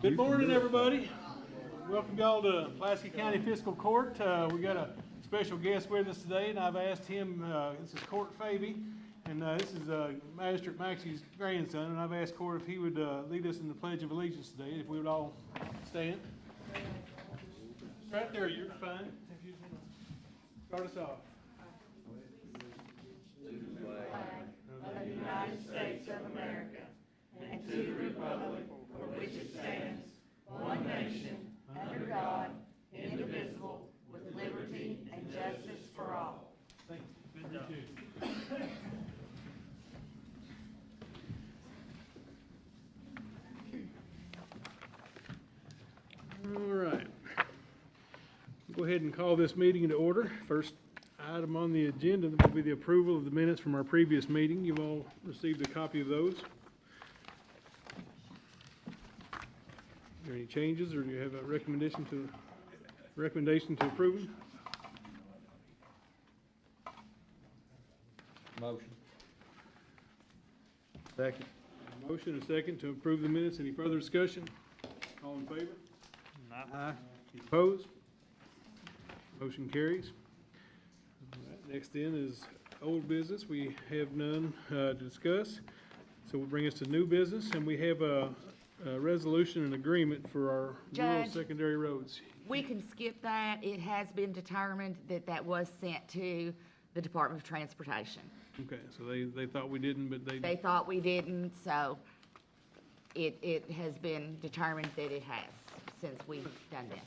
Good morning, everybody. Welcome y'all to Pulaski County Fiscal Court. We got a special guest with us today, and I've asked him, this is Court Faby, and this is Magistrate Maxey's grandson, and I've asked Court if he would lead us in the Pledge of Allegiance today, if we would all stand. Right there, you're fine. If you want to start us off. To the flag of the United States of America, and to the republic for which it stands, one nation, under God, indivisible, with liberty and justice for all. Thank you. Good job. All right. Go ahead and call this meeting into order. First item on the agenda will be the approval of the minutes from our previous meeting. You've all received a copy of those. Are there any changes, or do you have a recommendation to approve them? Motion. Second. Motion and second to approve the minutes. Any further discussion? All in favor? Aye. Any opposed? Motion carries. All right, next in is old business. We have none to discuss. So we'll bring us to new business, and we have a resolution and agreement for our rural Judge. secondary roads. We can skip that. It has been determined that that was sent to the Department of Transportation. Okay, so they thought we didn't, but They thought we didn't, so it has been determined that it has, since we've done this.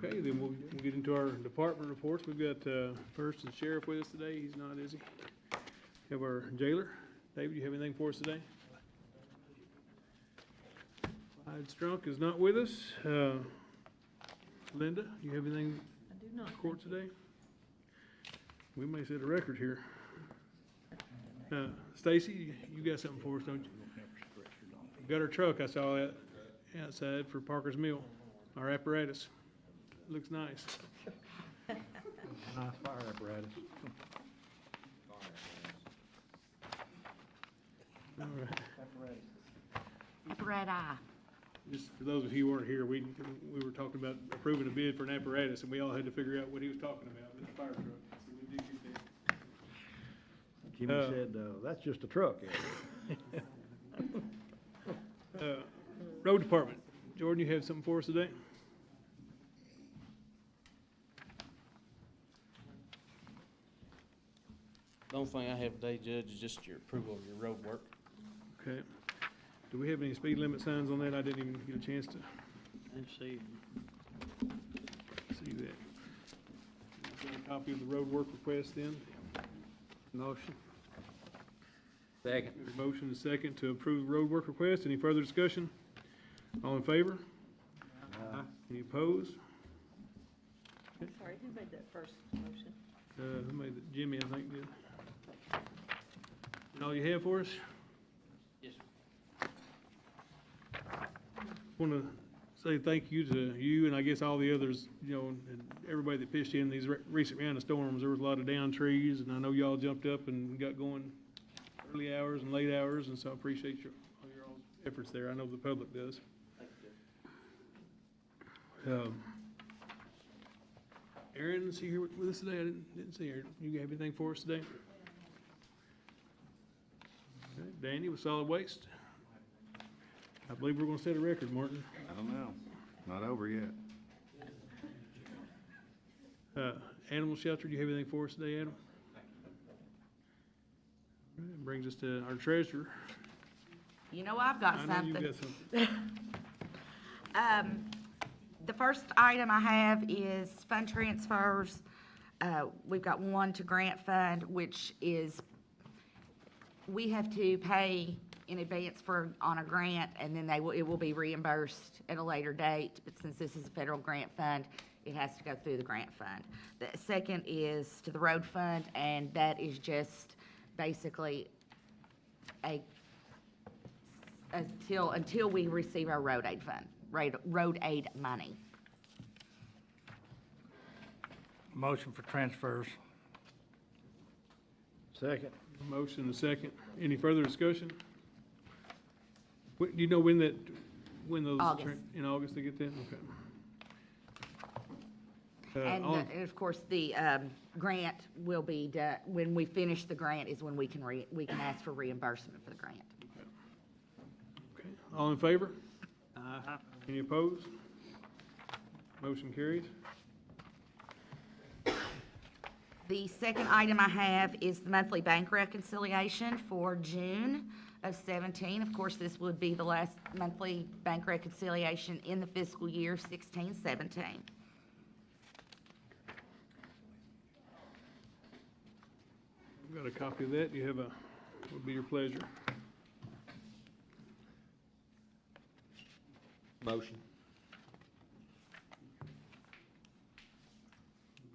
Okay, then we'll get into our department reports. We've got first the sheriff with us today. He's not, is he? We have our jailer. David, you have anything for us today? Clyde Strunk is not with us. Linda, you have anything? I do not. Court today? We may set a record here. Stacy, you got something for us, don't you? Got our truck, I saw that outside for Parker's Mill, our apparatus. Looks nice. Nice fire apparatus. All right. Red eye. Just for those of you who weren't here, we were talking about approving a bid for an apparatus, and we all had to figure out what he was talking about with the fire truck. So we did get that. Jimmy said, that's just a truck. Road Department. Jordan, you have something for us today? The only thing I have today, Judge, is just your approval of your road work. Okay. Do we have any speed limit signs on that? I didn't even get a chance to See. see that. Got a copy of the road work request then? Motion. Second. We have a motion and a second to approve the road work request. Any further discussion? All in favor? Aye. Any opposed? Sorry, who made that first motion? Who made it? Jimmy, I think, did. And all you have for us? Yes, Want to say thank you to you and I guess all the others, you know, and everybody that pitched in these recent round of storms. There was a lot of down trees, and I know y'all jumped up and got going early hours and late hours, and so I appreciate all your efforts there. I know the public does. Aaron, is he here with us today? I didn't see Aaron. You have anything for us today? Okay. Danny with solid waste. I believe we're going to set a record, Martin. I don't know. Not over yet. Animal shelter, do you have anything for us today, Adam? All right, brings us to our treasurer. You know I've got I know something. you've got something. The first item I have is fund transfers. We've got one to grant fund, which is, we have to pay in advance on a grant, and then it will be reimbursed at a later date. But since this is a federal grant fund, it has to go through the grant fund. The second is to the road fund, and that is just basically until we receive our road aid fund, road aid money. Motion for transfers. Second. Motion and a second. Any further discussion? Do you know when those? August. In August they get that? Okay. And all in- and of course, the grant will be done, when we finish the grant is when we can ask for reimbursement for the grant. Okay, all in favor? Any opposed? Motion carries. The second item I have is the monthly bank reconciliation for June of 17. Of course, this would be the last monthly bank reconciliation in the fiscal year 16-17. I've got a copy of that. You have what would be your pleasure? Motion.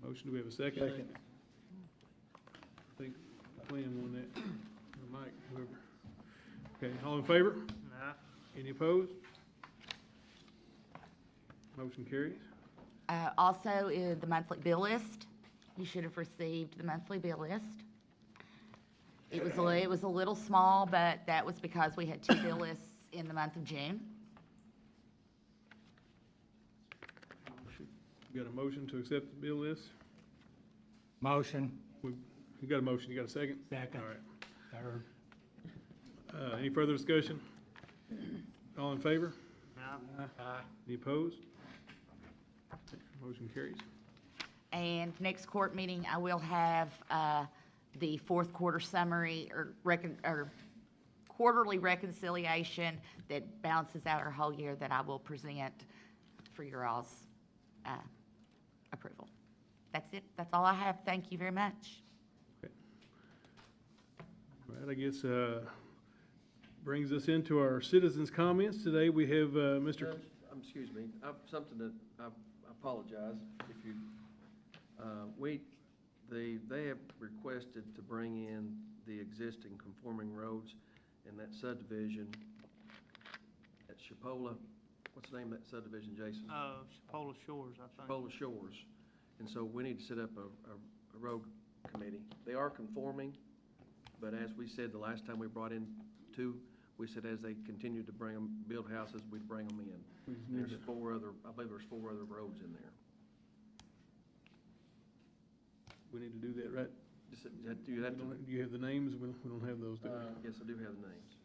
Motion, do we have a second? Second. I think Glenn won that, or Mike, whoever. Okay, all in favor? Any opposed? Motion carries. Also, the monthly bill list. You should have received the monthly bill list. It was a little small, but that was because we had 2 bill lists in the month of June. You got a motion to accept the bill list? Motion. You got a motion, you got a second? Second. All right. Third. Any further discussion? All in favor? Any opposed? Motion carries. And next court meeting, I will have the fourth quarter summary or quarterly reconciliation that balances out our whole year that I will present for your all's approval. That's it. That's all I have. Thank you very much. All right, I guess brings us into our citizens' comments. Today we have Mr. Judge, excuse me, I've something that, I apologize if you, they have requested to bring in the existing conforming roads in that subdivision at Chipola. What's the name of that subdivision, Jason? Chipola Shores, I think. Chipola Shores. And so we need to set up a road committee. They are conforming, but as we said the last time we brought in 2, we said as they continue to build houses, we'd bring them in. There's 4 other, I believe there's 4 other roads in there. We need to do that, right? Do you have to? Do you have the names? We don't have those, do we? Yes, I do have the names.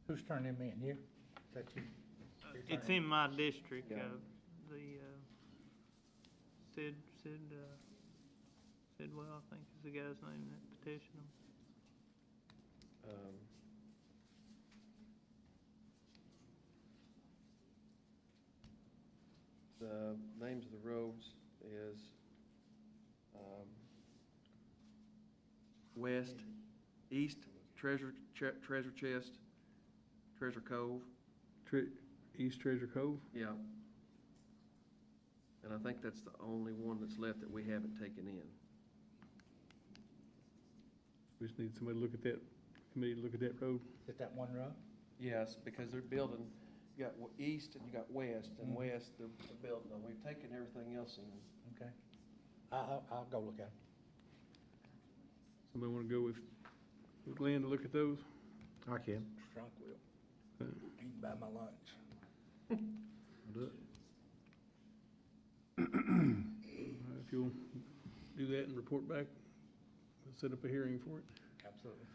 Who's turning them in? You? Is that you? It's in my district, Yeah. Sidwell, I think is the guy's name that petitioned them. The names of the roads is West, East, Treasure Chest, Treasure Cove. East Treasure Cove? Yeah. And I think that's the only one that's left that we haven't taken in. We just need somebody to look at that, committee to look at that road. Is it that one road? Yes, because they're building, you got east and you got west, and west they're building on. We've taken everything else in. Okay. I'll go look at them. Somebody want to go with Glenn to look at those? I can. Frank will. Okay. He can buy my lunch. I'll do it. All right, if you'll do that and report back, we'll set up a hearing for it. Absolutely.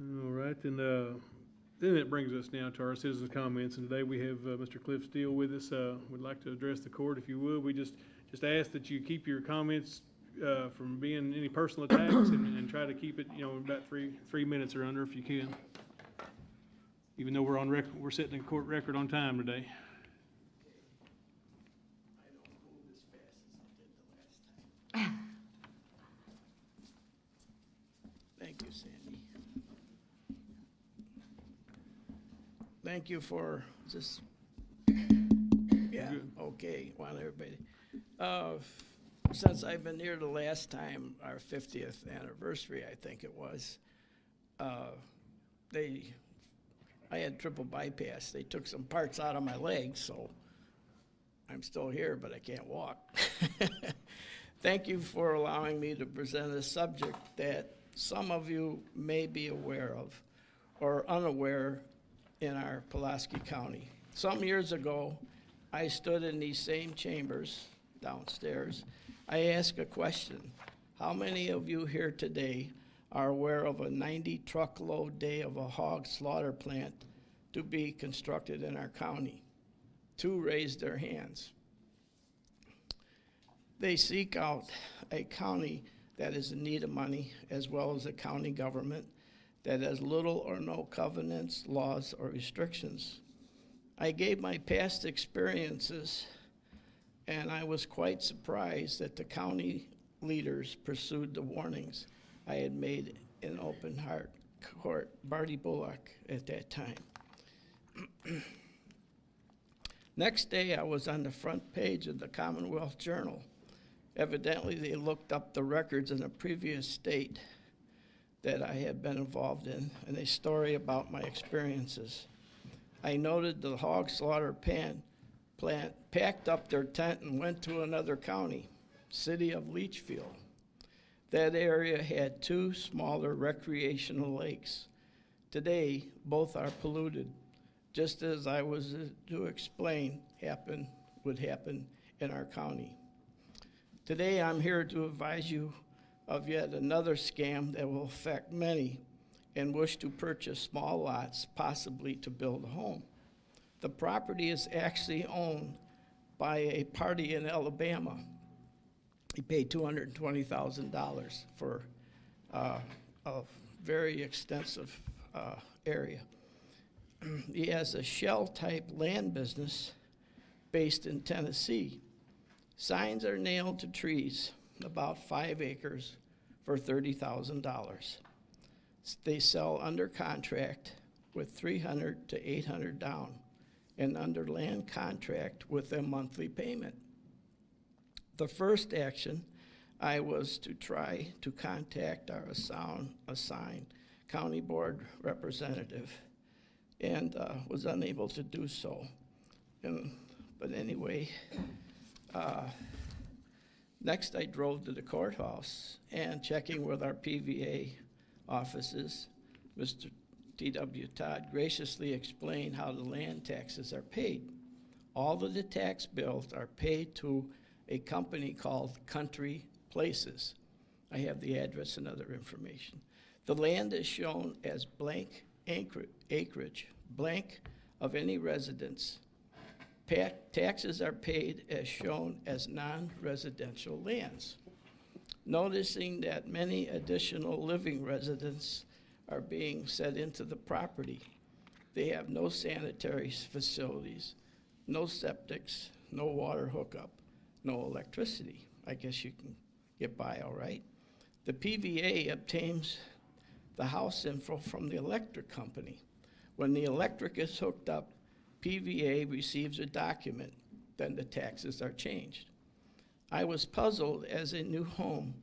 All right, then that brings us now to our citizens' comments, and today we have Mr. Cliff Steele with us. Would like to address the court, if you would. We just ask that you keep your comments from being any personal attacks and try to keep it, about 3 minutes or under if you can. Even though we're on record, we're setting a court record on time today. Thank you, Sandy. Thank you for just, yeah, okay, well, everybody. Since I've been here the last time, our 50th anniversary, I think it was, I had triple bypass. They took some parts out of my legs, so I'm still here, but I can't walk. Thank you for allowing me to present a subject that some of you may be aware of or unaware in our Pulaski County. Some years ago, I stood in these same chambers downstairs. I asked a question. How many of you here today are aware of a 90 truckload day of a hog slaughter plant to be constructed in our county? 2 raised their hands. They seek out a county that is in need of money, as well as a county government that has little or no covenants, laws, or restrictions. I gave my past experiences, and I was quite surprised that the county leaders pursued the warnings I had made in open heart court, Barty Bullock at that time. Next day, I was on the front page of the Commonwealth Journal. Evidently, they looked up the records in a previous state that I had been involved in, and a story about my experiences. I noted the hog slaughter plant packed up their tent and went to another county, city of Leachfield. That area had 2 smaller recreational lakes. Today, both are polluted, just as I was to explain would happen in our county. Today, I'm here to advise you of yet another scam that will affect many and wish to purchase small lots, possibly to build a home. The property is actually owned by a party in Alabama. He paid $220,000 for a very extensive area. He has a shell-type land business based in Tennessee. Signs are nailed to trees, about 5 acres, for $30,000. They sell under contract with $300 to $800 down, and under land contract with a monthly payment. The first action, I was to try to contact our assigned county board representative, and was unable to do so. But anyway, next I drove to the courthouse, and checking with our PVA offices, Mr. T.W. Todd graciously explained how the land taxes are paid. All of the tax bills are paid to a company called Country Places. I have the address and other information. The land is shown as blank acreage, blank of any residence. Taxes are paid as shown as non-residential lands. Noticing that many additional living residents are being set into the property. They have no sanitary facilities, no septics, no water hookup, no electricity. I guess you can get by all right. The PVA obtains the house info from the electric company. When the electric is hooked up, PVA receives a document, then the taxes are changed. I was puzzled as a new home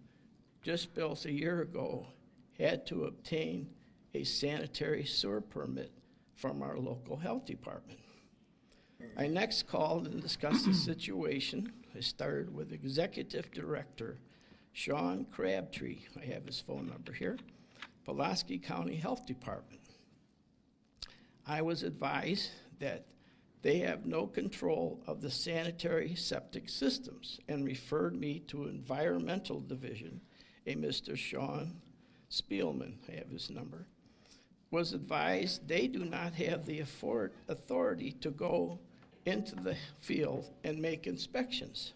just built a year ago had to obtain a sanitary sewer permit from our local health department. I next called and discussed the situation. I started with Executive Director Sean Crabtree. I have his phone number here, Pulaski County Health Department. I was advised that they have no control of the sanitary septic systems and referred me to Environmental Division, a Mr. Sean Spielman, I have his number, was advised they do not have the authority to go into the field and make inspections.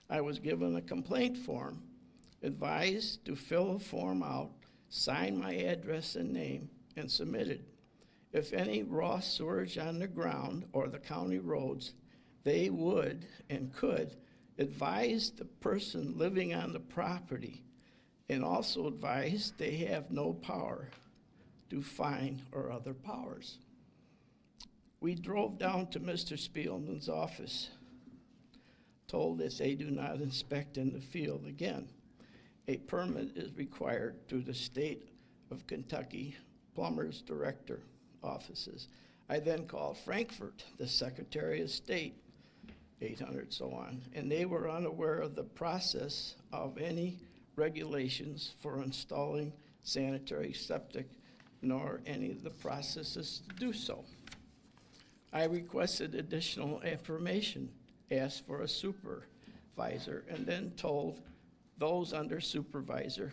I was given a complaint form, advised to fill a form out, sign my address and name, and submit it. If any raw sewage on the ground or the county roads, they would and could advise the person living on the property, and also advise they have no power to fine or other powers. We drove down to Mr. Spielman's office, told that they do not inspect in the field again. A permit is required through the state of Kentucky Plumbers Director offices. I then called Frankfurt, the Secretary of State, 800 so on, and they were unaware of the process of any regulations for installing sanitary septic, nor any of the processes to do so. I requested additional information, asked for a supervisor, and then told those under supervisor,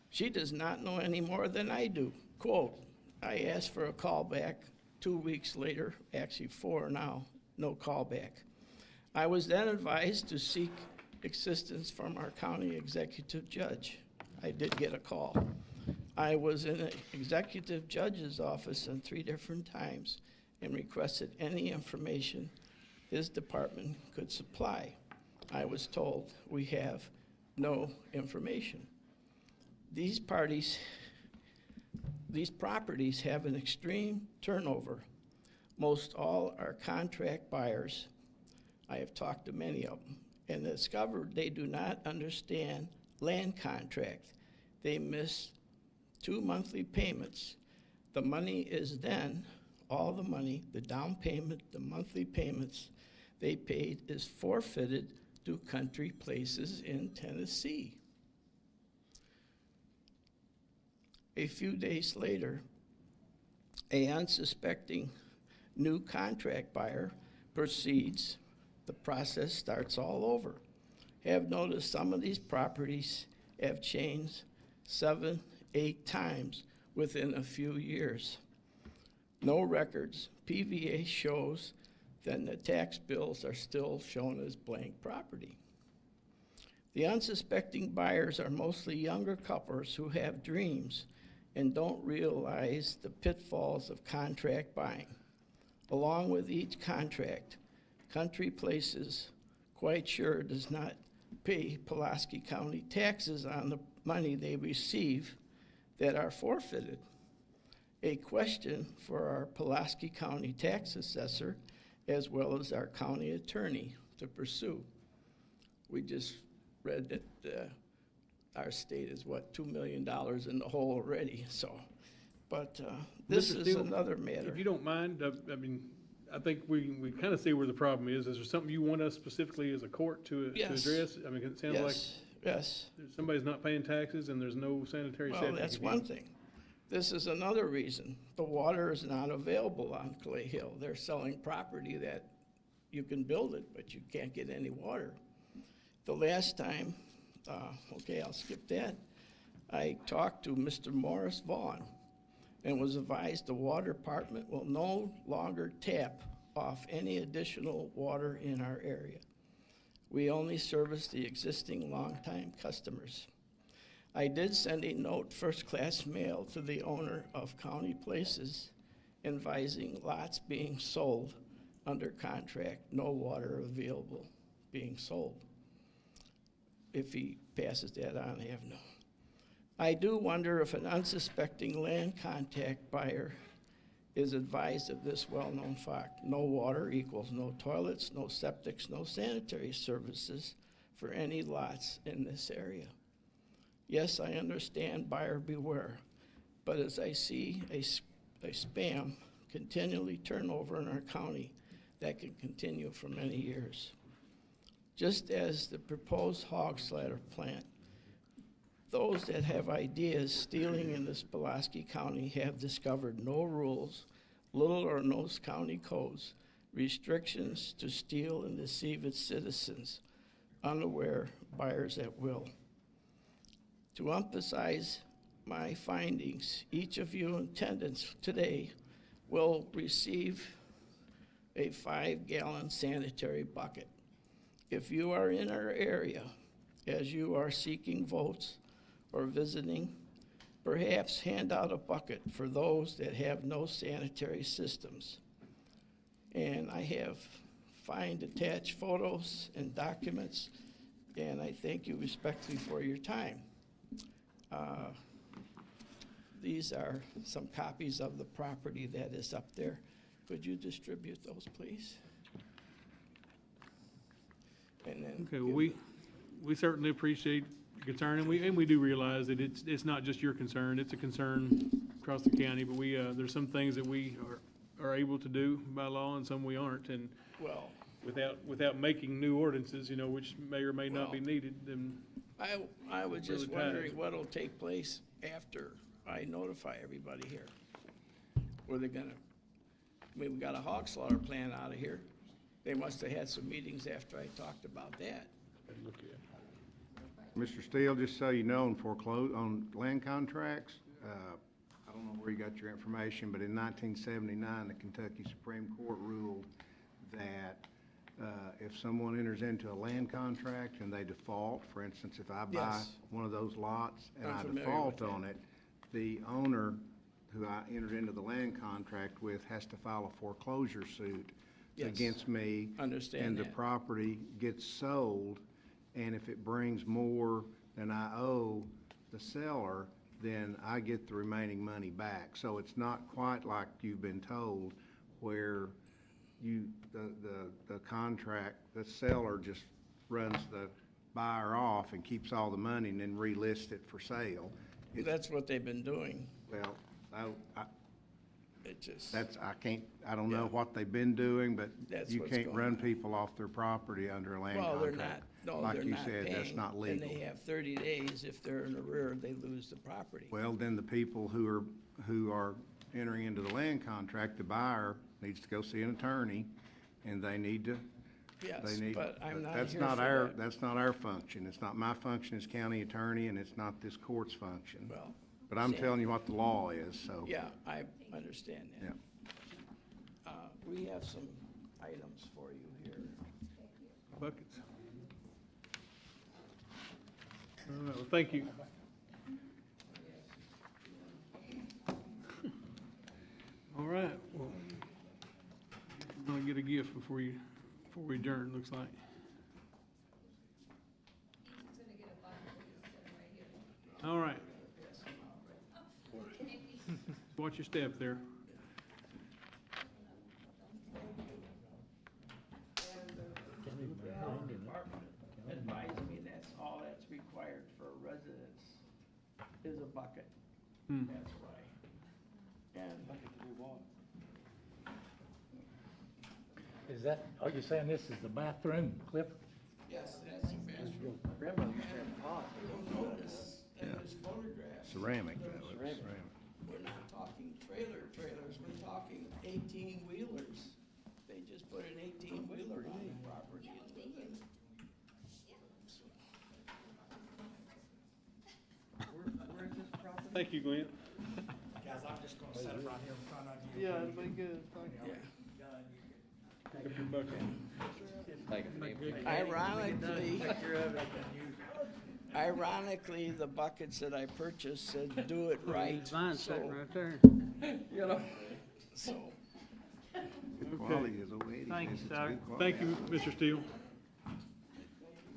she does not know any more than I do. Quote, I asked for a call back 2 weeks later, actually 4 now, no call back. I was then advised to seek assistance from our county executive judge. I did get a call. I was in an executive judge's office on 3 different times and requested any information his department could supply. I was told we have no information. These properties have an extreme turnover. Most all are contract buyers. I have talked to many of them and discovered they do not understand land contract. They miss 2 monthly payments. The money is then, all the money, the down payment, the monthly payments they paid is forfeited to country places in Tennessee. A few days later, a unsuspecting new contract buyer proceeds. The process starts all over. Have noticed some of these properties have changed 7, 8 times within a few years. No records. PVA shows then the tax bills are still shown as blank property. The unsuspecting buyers are mostly younger couples who have dreams and don't realize the pitfalls of contract buying. Along with each contract, country places quite sure does not pay Pulaski County taxes on the money they receive that are forfeited. A question for our Pulaski County tax assessor as well as our county attorney to pursue. We just read that our state is, what, $2 million in the hole already, so. But this Mr. is Steele, another matter. If you don't mind, I mean, I think we kind of see where the problem is. Is there something you want us specifically as a court to Yes. address? I mean, it sounds like Yes. somebody's not paying taxes and there's no sanitary Well, septic. that's one thing. This is another reason. The water is not available on Clay Hill. They're selling property that you can build it, but you can't get any water. The last time, okay, I'll skip that. I talked to Mr. Morris Vaughn and was advised the water department will no longer tap off any additional water in our area. We only service the existing longtime customers. I did send a note, first-class mail, to the owner of County Places advising lots being sold under contract, no water available being sold. If he passes that on, I have no. I do wonder if an unsuspecting land contract buyer is advised of this well-known fact. No water equals no toilets, no septics, no sanitary services for any lots in this area. Yes, I understand buyer beware, but as I see a spam continually turn over in our county, that can continue for many years. Just as the proposed hog slaughter plant, those that have ideas stealing in this Pulaski County have discovered no rules, little or no county codes, restrictions to steal and deceive its citizens, unaware buyers at will. To emphasize my findings, each of you in attendance today will receive a 5-gallon sanitary bucket. If you are in our area, as you are seeking votes or visiting, perhaps hand out a bucket for those that have no sanitary systems. And I have attached photos and documents, and I thank you respectfully for your time. These are some copies of the property that is up there. Could you distribute those, please? And then Okay, well, we certainly appreciate your concern, and we do realize that it's not just your concern, it's a concern across the county, but there's some things that we are able to do by law and some we aren't, and well, without making new ordinances, which may or may not be needed, then. I was just Really tight. wondering what'll take place after I notify everybody here. Were they gonna, I mean, we got a hog slaughter plan out of here. They must have had some meetings after I talked about that. Mr. Steele, just so you know, on land contracts, I don't know where you got your information, but in 1979, the Kentucky Supreme Court ruled that if someone enters into a land contract and they default, for instance, if I buy Yes. one of those lots and I'm I familiar default with on it, the owner who I entered into the land contract with has to file a foreclosure suit Yes. against me. Understand And the that. property gets sold, and if it brings more than I owe the seller, then I get the remaining money back. So it's not quite like you've been told, where the contract, the seller just runs the buyer off and keeps all the money and then relists it for sale. It's- That's what they've been doing. Well, It just, I don't know Yeah. what they've been doing, but That's you what's can't going run on. people off their property under a land well, they're contract. not, no, Like they're you not said, that's paying, not and legal. they have 30 days. If they're in arrear, they lose the property. Well, then the people who are entering into the land contract, the buyer needs to go see an attorney, and they need to, Yes, but I'm not that's here not for our, that. that's not our function. It's not my function as county attorney, and it's not this court's function. Well, But I'm Sam- telling you what the law is, so. yeah, I understand that. Yeah. We have some items for you here. Buckets. All right, well, thank you. All right, well, we're gonna get a gift before we adjourn, looks like. All right. Watch your step there. Advise me that's all that's required for residents is a bucket. Hmm. That's why. And Is that, are you saying this is the bathroom, Cliff? yes, that's a bathroom. You'll notice in Yeah. this photograph, Ceramic, though. It's ceramic. we're not talking trailers, we're talking 18-wheelers. They just put an 18-wheeler on the property and live in it. Thank you, Glenn. Guys, I'm just gonna set it right here in front of you. Yeah, it'll be good, thank you. Yeah. Pick up your bucket. Ironically, the buckets that I purchased said, "Do it right." So, there. you know, so, Good quality is 080. Thanks, It's Doc. good quality. Thank you, Mr. Steele.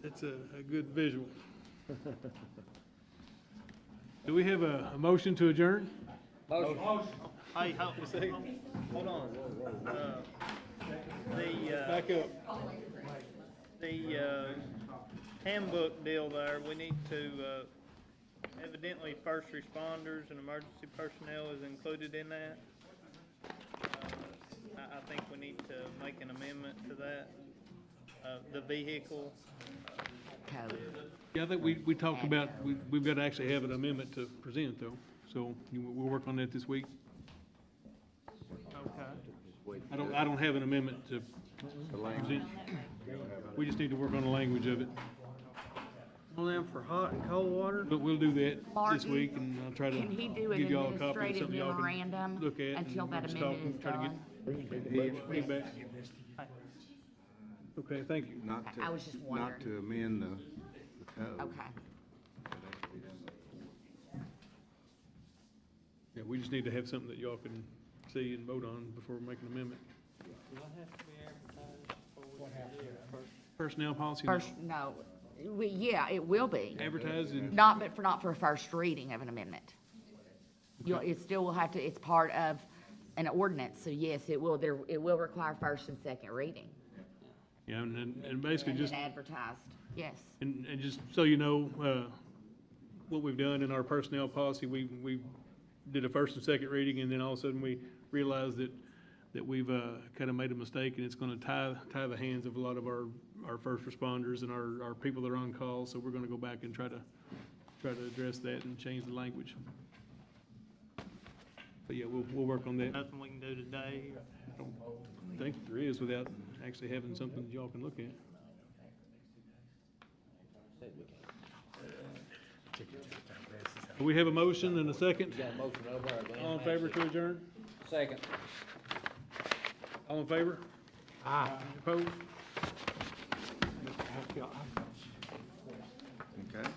That's a good visual. Do we have a motion to adjourn? Hey, hold on. Back up. The handbook deal there, we need to, evidently first responders and emergency personnel is included in that. I think we need to make an amendment to that. The vehicle, Code. Yeah, I think we talked about, we've got to actually have an amendment to present though. So we'll work on that this week. okay. I don't have an amendment to present. We just need to work on the language of it. Well, then for hot and cold water? But we'll do that this Martin, week and I'll try to Can he do an give y'all a copy of administrative something y'all can memorandum look at. and until that we'll talk amendment and is try to done? get feedback. Okay, thank you. I was just Not wondering. to amend the code. Okay. Yeah, we just need to have something that y'all can see and vote on before we make an amendment. Will that have to be advertised before we do it first? Personnel policy, First, no, yeah, it will be. advertised and, Not for a first reading of an amendment. It still will have to, it's part of an ordinance, so yes, it will require first and second reading. yeah, and basically And just, then advertised, yes. and just so you know, what we've done in our personnel policy, we did a first and second reading, and then all of a sudden we realized that that we've, kind of made a mistake, and it's gonna tie the hands of a lot of our first responders and our people that are on call, so we're gonna go back and try to address that and change the language. But yeah, we'll work on that. Nothing we can do today. I don't think there is without actually having something that y'all can look at. We have a motion and a second. All in favor to adjourn? Second. All in favor? Aye. Opposed? Okay.